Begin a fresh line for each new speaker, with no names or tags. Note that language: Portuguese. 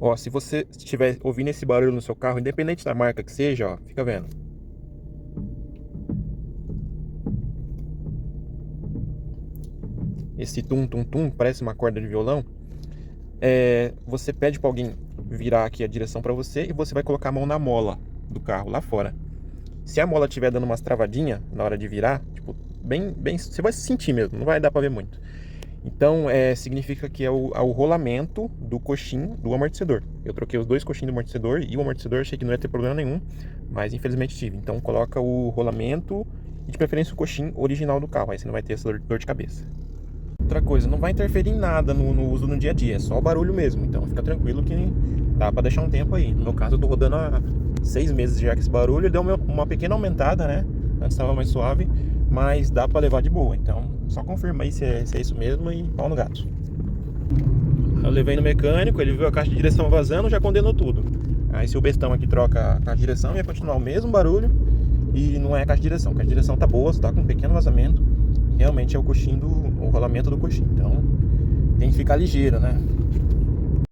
Ó, se você estiver ouvindo esse barulho no seu carro, independente da marca que seja, ó, fica vendo. Esse tum-tum-tum, parece uma corda de violão. Você pede para alguém virar aqui a direção para você e você vai colocar a mão na mola do carro lá fora. Se a mola estiver dando umas travadinhas na hora de virar, tipo, bem, você vai sentir mesmo, não vai dar para ver muito. Então, significa que é o rolamento do coxim do amortecedor. Eu troquei os dois coxins do amortecedor e o amortecedor achei que não ia ter problema nenhum, mas infelizmente tive. Então, coloca o rolamento e de preferência o coxim original do carro, aí você não vai ter essa dor de cabeça. Outra coisa, não vai interferir em nada no uso no dia a dia, é só barulho mesmo. Então, fica tranquilo que dá pra deixar um tempo aí. No meu caso, eu tô rodando há 6 meses já com esse barulho, deu uma pequena aumentada, né? Antes estava mais suave, mas dá pra levar de boa. Então, só confirma aí se é isso mesmo e pau no gato. Eu levei no mecânico, ele viu a caixa de direção vazando, já condenou tudo. Aí se o bestão aqui troca a caixa de direção, ia continuar o mesmo barulho e não é a caixa de direção. A caixa de direção tá boa, só tá com um pequeno vazamento. E realmente é o rolamento do coxim. Então, tem que ficar ligeiro, né?